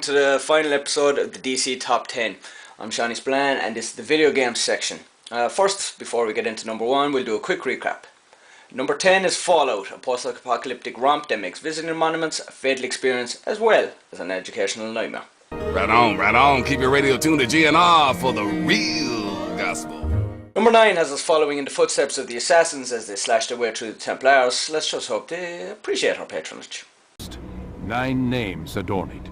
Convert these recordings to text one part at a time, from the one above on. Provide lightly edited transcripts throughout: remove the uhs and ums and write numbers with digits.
to the final episode of the DC Top 10. I'm Seany and this is the video games section. First, before we get into number 1, we'll do a quick recap. Number 10 is Fallout, a post-apocalyptic romp that makes visiting monuments a fatal experience as well as an educational nightmare. Right on. Keep your radio tuned to GNR for the real gospel. Number 9 has us following in the footsteps of the Assassins as they slash their way through the Templars. Let's just hope they appreciate our patronage. 9 names adorn it.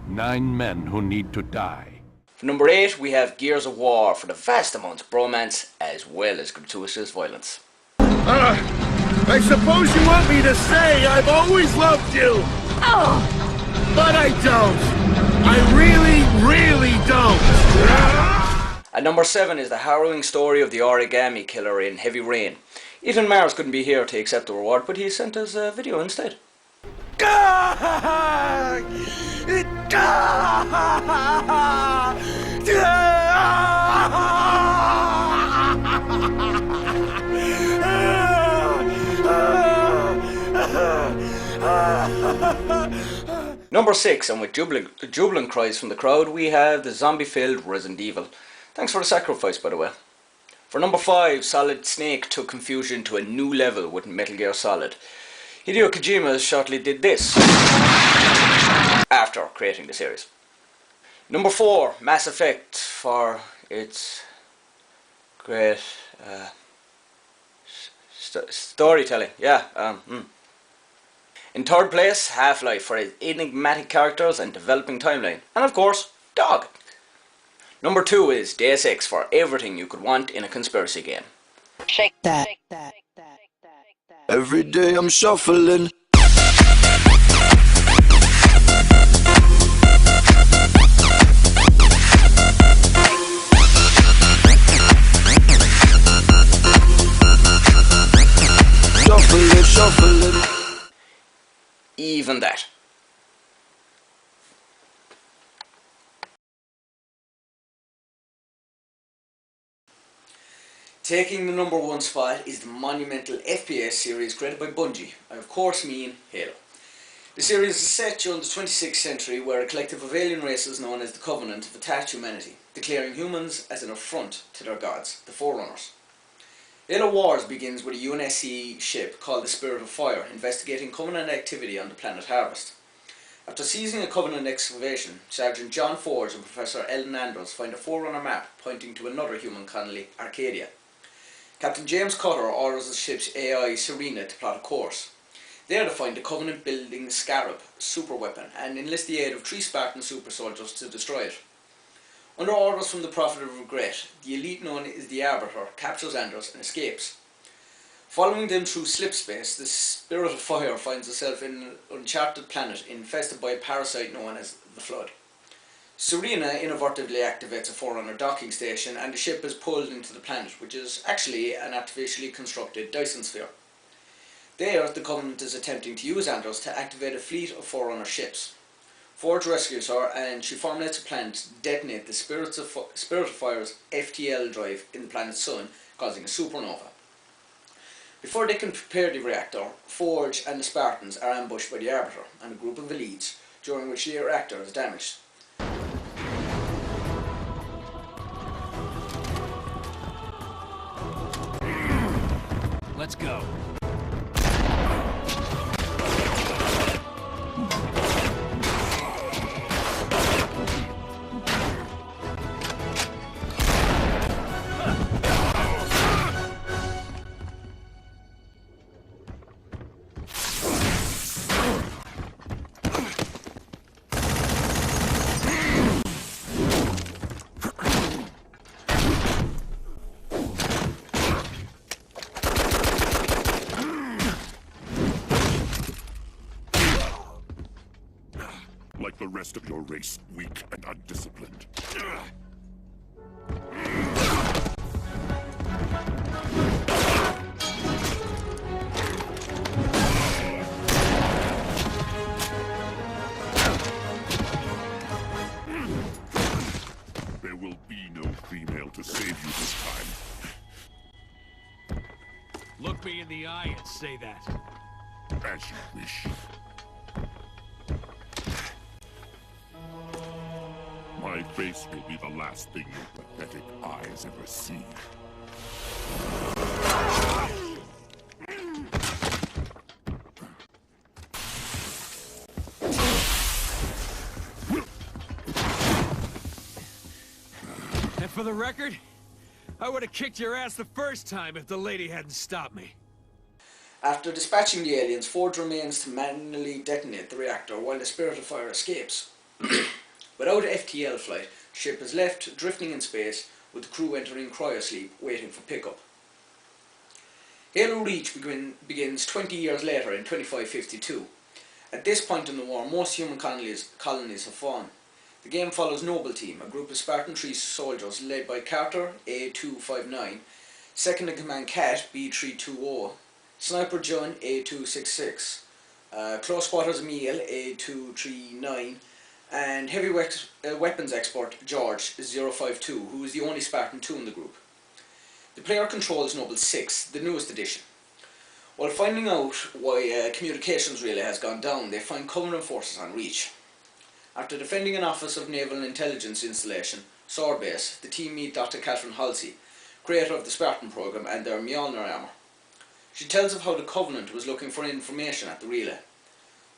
9 men who need to die. For number 8, we have Gears of War for the vast amount of bromance as well as gratuitous violence. I suppose you want me to say I've always loved you! Oh! But I don't! I really don't! At number 7 is the harrowing story of the origami killer in Heavy Rain. Ethan Mars couldn't be here to accept the reward, but he sent us a video instead. Number 6, and with jubilant cries from the crowd, we have the zombie-filled Resident Evil. Thanks for the sacrifice, by the way. For number 5, Solid Snake took confusion to a new level with Metal Gear Solid. Hideo Kojima shortly did this after creating the series. Number 4, Mass Effect for its great storytelling. In third place, Half-Life for its enigmatic characters and developing timeline. And of course, Dog. Number 2 is Deus Ex for everything you could want in a conspiracy game. Shake that. Every day I'm shuffling. Shuffling. Even that. Taking the number 1 spot is the monumental FPS series created by Bungie. I of course mean Halo. The series is set during the 26th century where a collective of alien races known as the Covenant have attacked humanity, declaring humans as an affront to their gods, the Forerunners. Halo Wars begins with a UNSC ship called the Spirit of Fire investigating Covenant activity on the planet Harvest. After seizing a Covenant excavation, Sergeant John Forge and Professor Eldon Andros find a Forerunner map pointing to another human colony, Arcadia. Captain James Cutter orders the ship's AI Serena to plot a course. There to find the Covenant building Scarab, a super weapon, and enlist the aid of 3 Spartan super soldiers to destroy it. Under orders from the Prophet of Regret, the elite known as the Arbiter captures Andros and escapes. Following them through slipspace, the Spirit of Fire finds itself in an uncharted planet infested by a parasite known as the Flood. Serena inadvertently activates a Forerunner docking station and the ship is pulled into the planet, which is actually an artificially constructed Dyson sphere. There, the Covenant is attempting to use Andros to activate a fleet of Forerunner ships. Forge rescues her and she formulates a plan to detonate the Spirit of Fire's FTL drive in the planet's sun, causing a supernova. Before they can prepare the reactor, Forge and the Spartans are ambushed by the Arbiter and a group of elites, during which the reactor is damaged. Let's go. Like the rest of your race, weak and undisciplined. There will be no female to save you this time. Look me in the eye and say that. As you wish. My face will be the last thing your pathetic eyes ever see. And for the record, I would have kicked your ass the first time if the lady hadn't stopped me. After dispatching the aliens, Ford remains to manually detonate the reactor while the Spirit of Fire escapes. Without FTL flight, the ship is left drifting in space with the crew entering cryosleep waiting for pickup. Halo Reach begins 20 years later in 2552. At this point in the war, most human colonies have fallen. The game follows Noble Team, a group of Spartan 3 soldiers led by Carter, A259, Second in Command Cat, B320, Sniper John, A266, Close Quarters Emil, A239, and Heavy Weapons Expert George, 052, who is the only Spartan 2 in the group. The player controls Noble 6, the newest edition. While finding out why communications relay has gone down, they find Covenant forces on Reach. After defending an Office of Naval Intelligence installation, Sword Base, the team meet Dr. Catherine Halsey, creator of the Spartan program and their Mjolnir armor. She tells of how the Covenant was looking for information at the relay.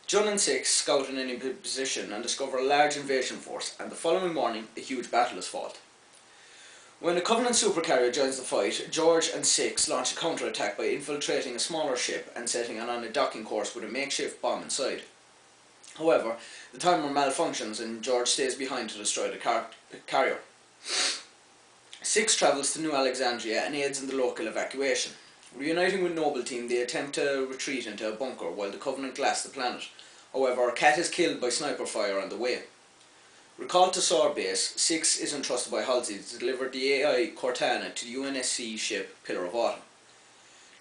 John and Six scout an enemy position and discover a large invasion force, and the following morning a huge battle is fought. When a Covenant supercarrier joins the fight, George and Six launch a counterattack by infiltrating a smaller ship and setting it on a docking course with a makeshift bomb inside. However, the timer malfunctions and George stays behind to destroy the carrier. Six travels to New Alexandria and aids in the local evacuation. Reuniting with Noble Team, they attempt to retreat into a bunker while the Covenant glass the planet. However, Cat is killed by sniper fire on the way. Recalled to Sword Base, Six is entrusted by Halsey to deliver the AI Cortana to the UNSC ship Pillar of Autumn.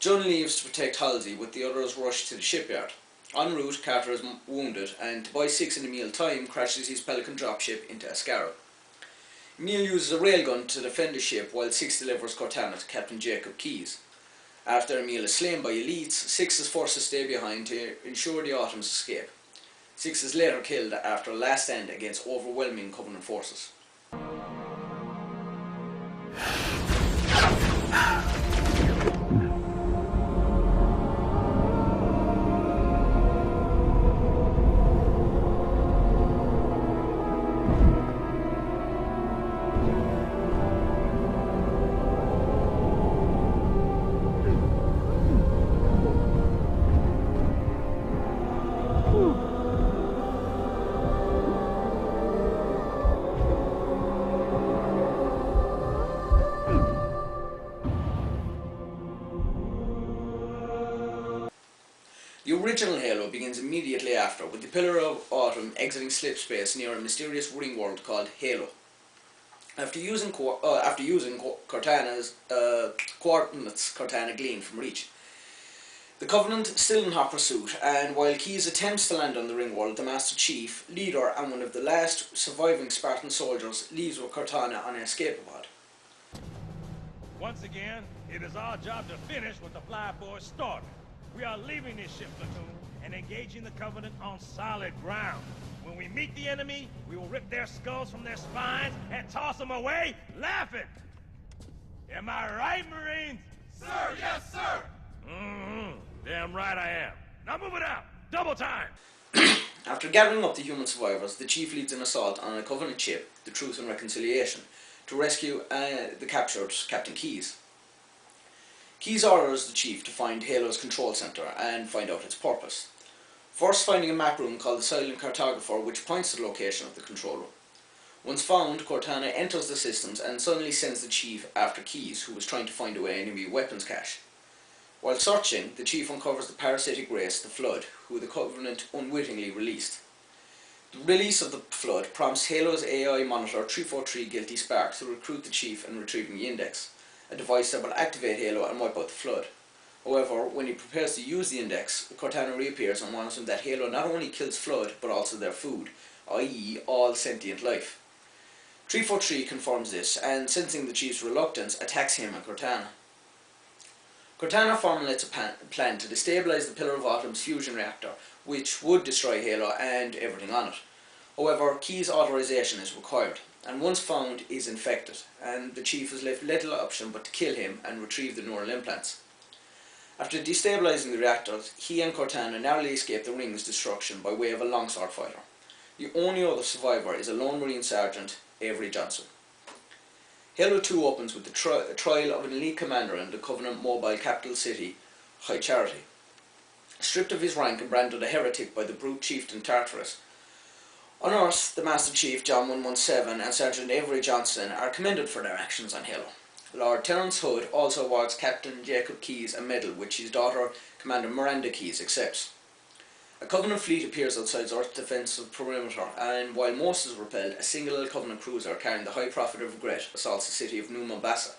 John leaves to protect Halsey, with the others rushed to the shipyard. En route, Carter is wounded, and to buy Six and Emil time, crashes his Pelican dropship into a scarab. Emil uses a railgun to defend the ship while Six delivers Cortana to Captain Jacob Keyes. After Emil is slain by elites, Six is forced to stay behind to ensure the Autumn's escape. Six is later killed after a last stand against overwhelming Covenant forces. The original Halo begins immediately after, with the Pillar of Autumn exiting slipspace near a mysterious ring world called Halo. After using Cortana's coordinates Cortana gleaned from Reach, the Covenant still in hot pursuit, and while Keyes attempts to land on the ring world, the Master Chief, leader and one of the last surviving Spartan soldiers, leaves with Cortana on an escape pod. Once again, it is our job to finish what the Flyboys started. We are leaving this ship platoon and engaging the Covenant on solid ground. When we meet the enemy, we will rip their skulls from their spines and toss them away, laughing. Am I right, Marines? Sir, yes, sir! Damn right I am. Now move it out! Double time! After gathering up the human survivors, the Chief leads an assault on a Covenant ship, the Truth and Reconciliation, to rescue the captured Captain Keyes. Keyes orders the Chief to find Halo's control center and find out its purpose. First, finding a map room called the Silent Cartographer, which points to the location of the control room. Once found, Cortana enters the systems and suddenly sends the Chief after Keyes, who was trying to find away enemy weapons cache. While searching, the Chief uncovers the parasitic race, the Flood, who the Covenant unwittingly released. The release of the Flood prompts Halo's AI monitor 343 Guilty Spark to recruit the Chief and retrieving the Index, a device that will activate Halo and wipe out the Flood. However, when he prepares to use the Index, Cortana reappears and warns him that Halo not only kills Flood, but also their food, i.e. all sentient life. 343 confirms this, and sensing the Chief's reluctance, attacks him and Cortana. Cortana formulates a plan to destabilize the Pillar of Autumn's fusion reactor, which would destroy Halo and everything on it. However, Keyes' authorization is required. and once found is infected, and the Chief is left little option but to kill him and retrieve the neural implants. After destabilizing the reactors, he and Cortana narrowly escape the ring's destruction by way of a longsword fighter. The only other survivor is a lone Marine Sergeant, Avery Johnson. Halo 2 opens with the trial of an elite commander in the Covenant mobile capital city, High Charity. Stripped of his rank and branded a heretic by the brute chieftain Tartarus. On Earth, the Master Chief John 117 and Sergeant Avery Johnson are commended for their actions on Halo. Lord Terence Hood also awards Captain Jacob Keyes a medal which his daughter, Commander Miranda Keyes, accepts. A Covenant fleet appears outside Earth's defensive perimeter, and while most is repelled, a single Covenant cruiser carrying the High Prophet of Regret assaults the city of New Mombasa.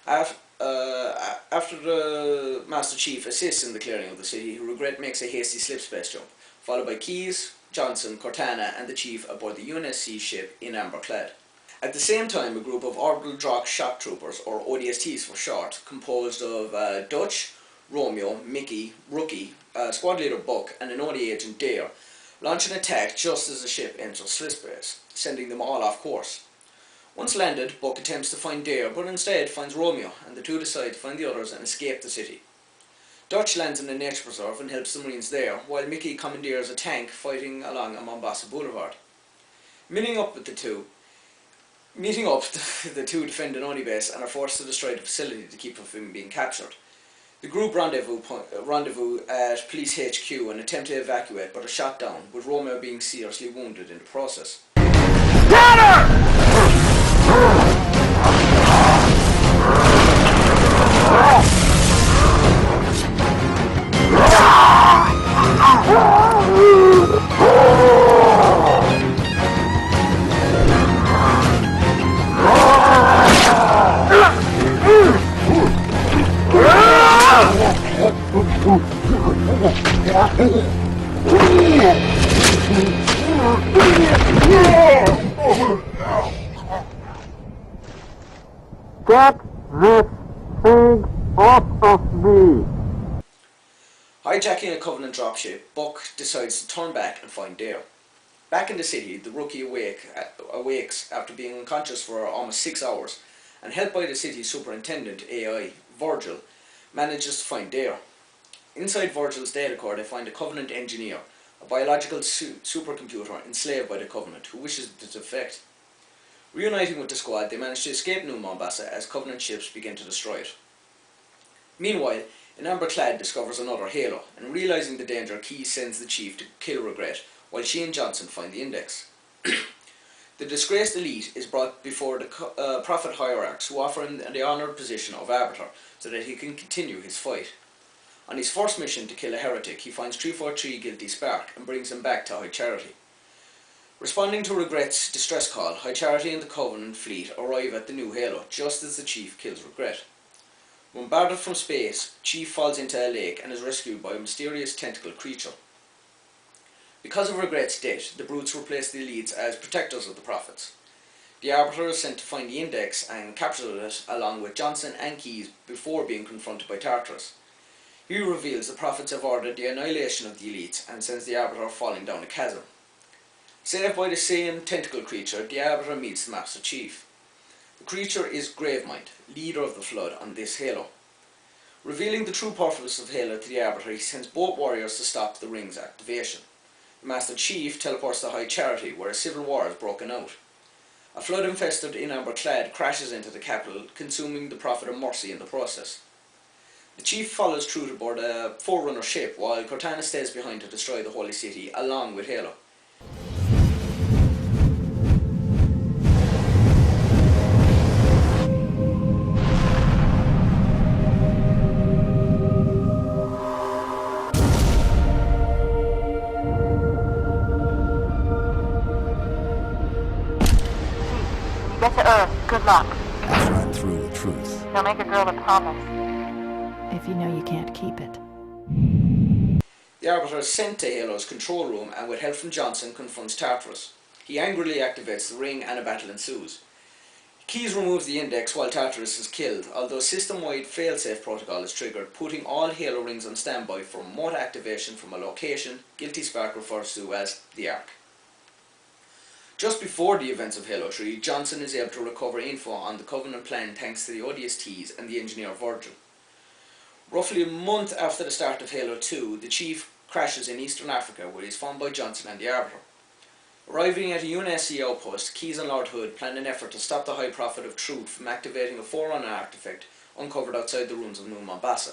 After the Master Chief assists in the clearing of the city, Regret makes a hasty slipspace jump, followed by Keyes, Johnson, Cortana and the Chief aboard the UNSC ship in amber clad. At the same time, a group of Orbital Drock Shock Troopers, or ODSTs for short, composed of Dutch, Romeo, Mickey, Rookie, Squad Leader Buck and an OD agent Dare, launch an attack just as the ship enters slipspace, sending them all off course. Once landed, Buck attempts to find Dare, but instead finds Romeo, and the two decide to find the others and escape the city. Dutch lands in a nature preserve and helps the Marines there, while Mickey commandeers a tank fighting along a Mombasa boulevard. Meeting up, the two defend an ONI base and are forced to destroy the facility to keep them from being captured. The group rendezvous at Police HQ and attempt to evacuate, but are shot down, with Romeo being seriously wounded in the process. Get this thing off of me! Hijacking a Covenant dropship, Buck decides to turn back and find Dare. Back in the city, the Rookie awakes after being unconscious for almost 6 hours, and helped by the city's superintendent, AI, Virgil, manages to find Dare. Inside Virgil's data core, they find a Covenant engineer, a biological supercomputer enslaved by the Covenant, who wishes to defect. Reuniting with the squad, they manage to escape New Mombasa as Covenant ships begin to destroy it. Meanwhile, an Amber Clad discovers another Halo, and realising the danger, Keyes sends the Chief to kill Regret, while she and Johnson find the Index. The disgraced elite is brought before the Prophet Hierarchs, who offer him the honoured position of Arbiter, so that he can continue his fight. On his first mission to kill a heretic, he finds 343 Guilty Spark, and brings him back to High Charity. Responding to Regret's distress call, High Charity and the Covenant fleet arrive at the new Halo, just as the Chief kills Regret. Bombarded from space, Chief falls into a lake and is rescued by a mysterious tentacle creature. Because of Regret's death, the Brutes replace the elites as protectors of the Prophets. The Arbiter is sent to find the Index and capture it along with Johnson and Keyes before being confronted by Tartarus. He reveals the Prophets have ordered the annihilation of the elites and sends the Arbiter falling down a chasm. Saved by the same tentacle creature, the Arbiter meets the Master Chief. The creature is Gravemind, leader of the Flood on this Halo. Revealing the true purpose of Halo to the Arbiter, he sends both warriors to stop the ring's activation. The Master Chief teleports to High Charity, where a civil war has broken out. A flood-infested in-amber clad crashes into the capital, consuming the Prophet of Mercy in the process. The Chief follows through to board a Forerunner ship, while Cortana stays behind to destroy the Holy City, along with Halo. Get to Earth. Good luck. That's right through the truth. Don't make a girl a promise. If you know you can't keep it. The Arbiter is sent to Halo's control room and with help from Johnson confronts Tartarus. He angrily activates the ring and a battle ensues. Keyes removes the Index while Tartarus is killed, although a system-wide failsafe protocol is triggered, putting all Halo rings on standby for remote activation from a location Guilty Spark refers to as the Ark. Just before the events of Halo 3, Johnson is able to recover info on the Covenant plan thanks to the ODSTs and the engineer Virgil. Roughly a month after the start of Halo 2, the Chief crashes in Eastern Africa where he is found by Johnson and the Arbiter. Arriving at a UNSC outpost, Keyes and Lord Hood plan an effort to stop the High Prophet of Truth from activating a Forerunner artifact uncovered outside the ruins of New Mombasa.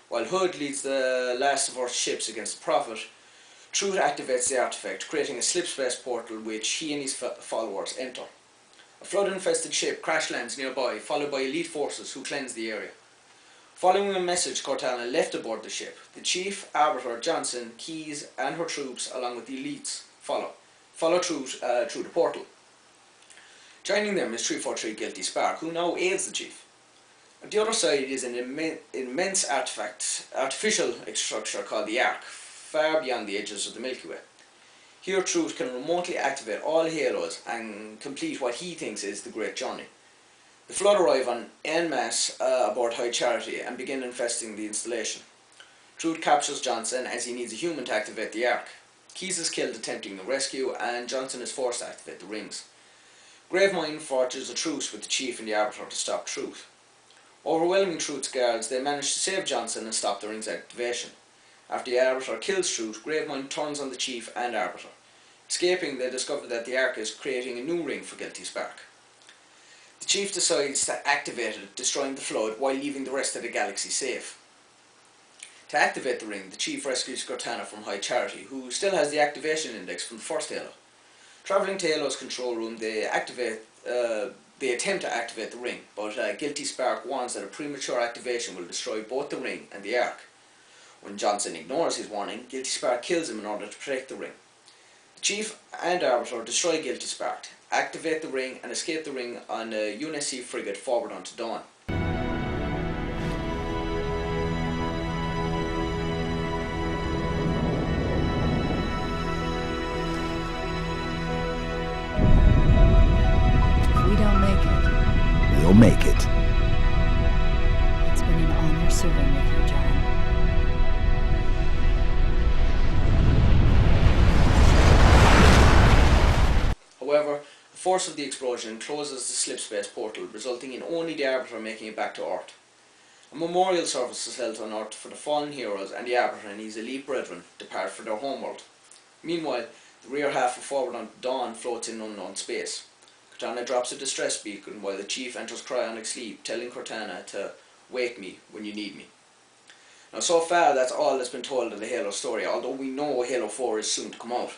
While Hood leads the last of Earth's ships against the Prophet, Truth activates the artifact, creating a slipspace portal which he and his followers enter. A flood-infested ship crash lands nearby, followed by elite forces who cleanse the area. Following a message Cortana left aboard the ship, the Chief, Arbiter, Johnson, Keyes and her troops, along with the elites, follow Truth through the portal. Joining them is 343 Guilty Spark, who now aids the Chief. At the other side is an immense artificial structure called the Ark, far beyond the edges of the Milky Way. Here Truth can remotely activate all Halos and complete what he thinks is the Great Journey. The Flood arrive en masse aboard High Charity and begin infesting the installation. Truth captures Johnson as he needs a human to activate the Ark. Keyes is killed attempting the rescue and Johnson is forced to activate the rings. Gravemind forges a truce with the Chief and the Arbiter to stop Truth. Overwhelming Truth's guards, they manage to save Johnson and stop the ring's activation. After the Arbiter kills Truth, Gravemind turns on the Chief and Arbiter. Escaping, they discover that the Ark is creating a new ring for Guilty Spark. The Chief decides to activate it, destroying the Flood while leaving the rest of the galaxy safe. To activate the ring, the Chief rescues Cortana from High Charity, who still has the activation index from the first Halo. Travelling to Halo's control room, they attempt to activate the ring, but Guilty Spark warns that a premature activation will destroy both the ring and the Ark. When Johnson ignores his warning, Guilty Spark kills him in order to protect the ring. The Chief and Arbiter destroy Guilty Spark, activate the ring and escape the ring on a UNSC frigate forward onto Dawn. If we don't make it, We'll make it. it's been an honor serving with you, John. However, the force of the explosion closes the slipspace portal, resulting in only the Arbiter making it back to Earth. A memorial service is held on Earth for the fallen heroes, and the Arbiter and his elite brethren depart for their homeworld. Meanwhile, the rear half of Forward on Dawn floats in unknown space. Cortana drops a distress beacon while the Chief enters cryonic sleep, telling Cortana to wake me when you need me. Now so far that's all that's been told of the Halo story, although we know Halo 4 is soon to come out.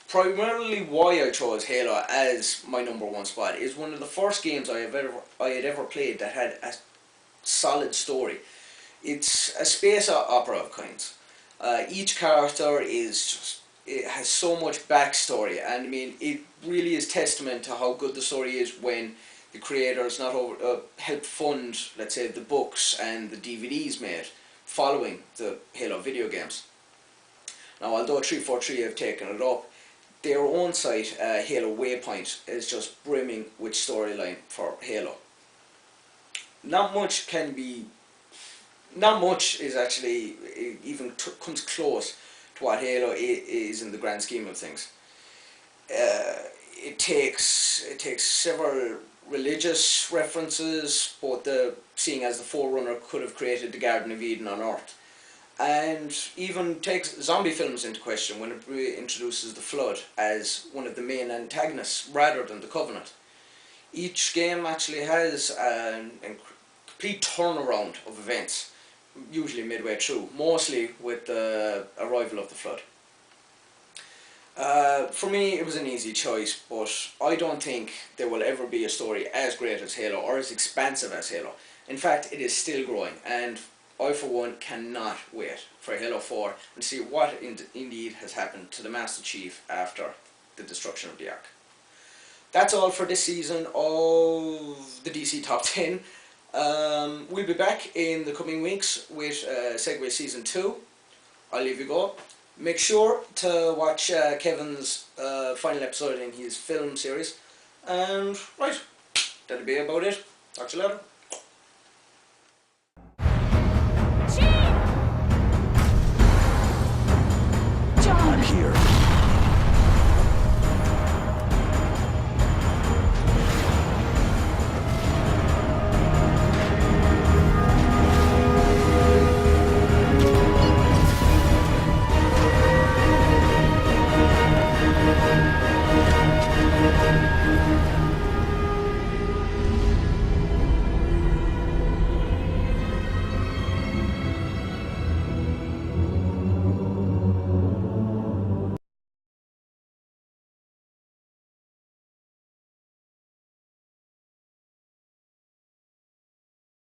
Primarily why I chose Halo as my number one spot is one of the first games I had ever played that had a solid story. It's a space opera of kinds. Each character it has so much backstory, and I mean it really is testament to how good the story is when the creators not help fund, let's say, the books and the DVDs made following the Halo video games. Now although 343 have taken it up, their own site, Halo Waypoint, is just brimming with storyline for Halo. Not much is actually even comes close to what Halo is in the grand scheme of things. It takes several religious references, both seeing as the Forerunner could have created the Garden of Eden on Earth, and even takes zombie films into question when it introduces the Flood as one of the main antagonists rather than the Covenant. Each game actually has a complete turnaround of events, usually midway through, mostly with the arrival of the Flood. For me it was an easy choice, but I don't think there will ever be a story as great as Halo or as expansive as Halo. In fact, it is still growing, and I for one cannot wait for Halo 4 and see what indeed has happened to the Master Chief after the destruction of the Ark. That's all for this season of the DC Top 10. We'll be back in the coming weeks with Segway Season 2. I'll leave you go. Make sure to watch Kevin's final episode in his film series. And right, that'll be about it. Talk to you later.